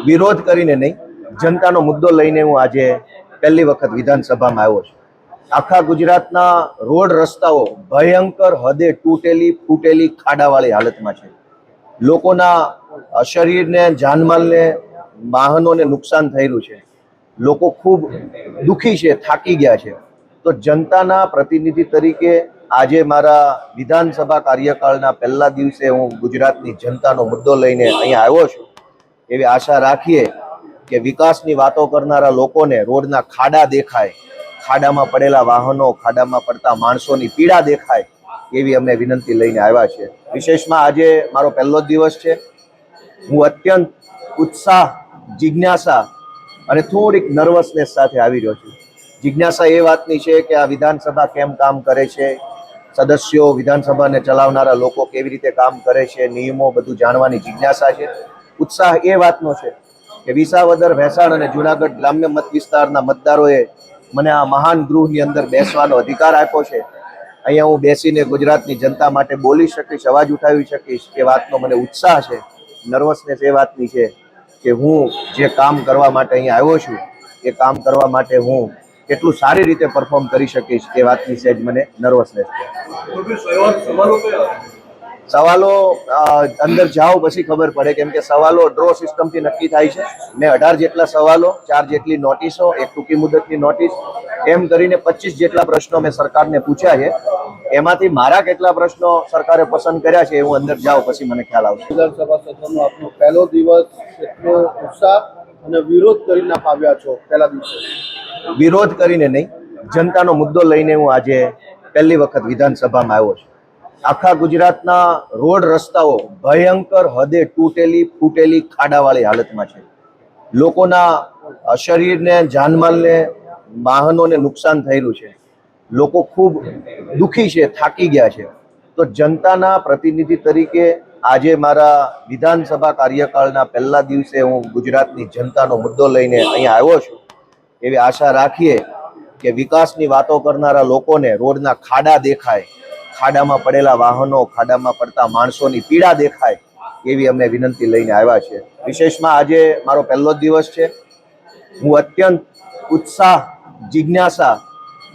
વિરોધ કરીને નહીં, જનતાનો મુદ્દો લઈને હું આજે પહેલી વખત વિધાનસભામાં આવ્યો છું. આખા ગુજરાતના રોડ રસ્તાઓ ભયંકર હદે તૂટેલી ફૂટેલી ખાડાવાળી હાલતમાં છે. લોકોના શરીરને, જાનમાલને, વાહનોને નુકસાન થઈ રહ્યું છે. લોકો ખૂબ દુઃખી છે, થાકી ગયા છે. તો જનતાના પ્રતિનિધિ તરીકે આજે મારા વિધાનસભા કાર્યકાળના પહેલા દિવસે હું ગુજરાતની જનતાનો મુદ્દો લઈને અહીંયા આવ્યો છું. એવી આશા રાખીએ કે વિકાસની વાતો કરનારા લોકોને રોડના ખાડા દેખાય, ખાડામાં પડેલા વાહનો, ખાડામાં પડતા માણસોની પીડા દેખાય, એવી અમે વિનંતી લઈને આવ્યા છે. વિશેષમાં આજે મારો પહેલો જ દિવસ છે. હું અત્યંત ઉત્સાહ, જિજ્ઞાસા અને થોડીક નર્વસનેસ સાથે આવી રહ્યો છું. જિજ્ઞાસા એ વાતની છે કે આ વિધાનસભા કેમ કામ કરે છે, સદસ્યો, વિધાનસભાને ચલાવનારા લોકો કેવી રીતે કામ કરે છે, નિયમો, બધું જાણવાની જિજ્ઞાસા છે. ઉત્સાહ એ વાતનો છે કે વિસાવદર, ભેંસાણ અને જુનાગઢ ગ્રામ્ય મત વિસ્તારના મતદારોએ મને આ મહાન ગૃહની અંદર બેસવાનો અધિકાર આપ્યો છે. અહીંયા હું બેસીને ગુજરાતની જનતા માટે બોલી શકીશ, અવાજ ઉઠાવી શકીશ, એ વાતનો મને ઉત્સાહ છે. નર્વસનેસ એ વાતની છે કે હું જે કામ કરવા માટે અહીંયા આવ્યો છું, એ કામ કરવા માટે હું કેટલું સારી રીતે પરફોર્મ કરી શકીશ, એ વાતની સહેજ મને નર્વસનેસ છે. સવાલો અંદર જાઓ પછી ખબર પડે, કેમ કે સવાલો ડ્રો સિસ્ટમથી નક્કી થાય છે. મેં 18 જેટલા સવાલો, 4 જેટલી નોટિસો, એક ટૂંકી મુદતની નોટિસ, એમ કરીને 25 જેટલા પ્રશ્નો મેં સરકારને પૂછ્યા છે. એમાંથી મારા કેટલા પ્રશ્નો સરકારે પસંદ કર્યા છે, હું અંદર જાઉં પછી મને ખ્યાલ આવશે. વિધાનસભા સત્રનો આપનો પહેલો દિવસ, એટલો ઉત્સાહ અને વિરોધ કરીને આવ્યા છો પહેલા દિવસે? વિરોધ કરીને નહીં, જનતાનો મુદ્દો લઈને હું આજે પહેલી વખત વિધાનસભામાં આવ્યો છું. આખા ગુજરાતના રોડ રસ્તાઓ ભયંકર હદે તૂટેલી ફૂટેલી ખાડાવાળી હાલતમાં છે. લોકોના શરીરને, જાનમાલને, વાહનોને નુકસાન થઈ રહ્યું છે. લોકો ખૂબ દુઃખી છે, થાકી ગયા છે. તો જનતાના પ્રતિનિધિ તરીકે આજે મારા વિધાનસભા કાર્યકાળના પહેલા દિવસે હું ગુજરાતની જનતાનો મુદ્દો લઈને અહીંયા આવ્યો છું. એવી આશા રાખીએ કે વિકાસની વાતો કરનારા લોકોને રોડના ખાડા દેખાય, ખાડામાં પડેલા વાહનો, ખાડામાં પડતા માણસોની પીડા દેખાય, એવી અમે વિનંતી લઈને આવ્યા છે. વિશેષમાં આજે મારો પહેલો જ દિવસ છે. હું અત્યંત ઉત્સાહ, જિજ્ઞાસા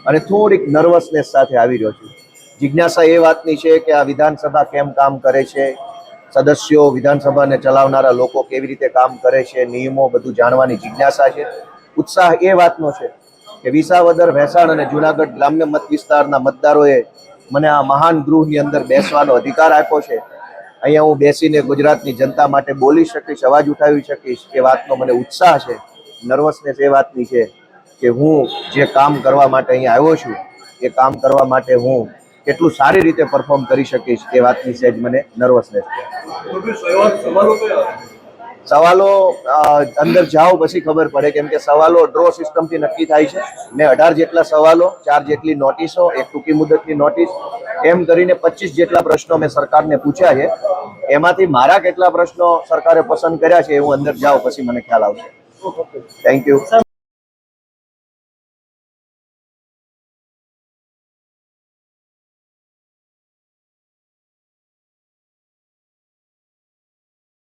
અને થોડીક નર્વસનેસ સાથે આવી રહ્યો છું. જિજ્ઞાસા એ વાતની છે કે આ વિધાનસભા કેમ કામ કરે છે, સદસ્યો, વિધાનસભાને ચલાવનારા લોકો કેવી રીતે કામ કરે છે, નિયમો, બધું જાણવાની જિજ્ઞાસા છે. ઉત્સાહ એ વાતનો છે કે વિસાવદર, ભેંસાણ અને જુનાગઢ ગ્રામ્ય મત વિસ્તારના મતદારોએ મને આ મહાન ગૃહની અંદર બેસવાનો અધિકાર આપ્યો છે. અહીંયા હું બેસીને ગુજરાતની જનતા માટે બોલી શકીશ, અવાજ ઉઠાવી શકીશ, એ વાતનો મને ઉત્સાહ છે. નર્વસનેસ એ વાતની છે કે હું જે કામ કરવા માટે અહીંયા આવ્યો છું, એ કામ કરવા માટે હું કેટલું સારી રીતે પરફોર્મ કરી શકીશ, એ વાતની સહેજ મને નર્વસનેસ છે. સવાલો અંદર જાઓ પછી ખબર પડે, કેમ કે સવાલો ડ્રો સિસ્ટમથી નક્કી થાય છે. મેં 18 જેટલા સવાલો, 4 જેટલી નોટિસો, એક ટૂંકી મુદતની નોટિસ, એમ કરીને 25 જેટલા પ્રશ્નો મેં સરકારને પૂછ્યા છે. એમાંથી મારા કેટલા પ્રશ્નો સરકારે પસંદ કર્યા છે, હું અંદર જાઉં પછી મને ખ્યાલ આવશે. Thank you.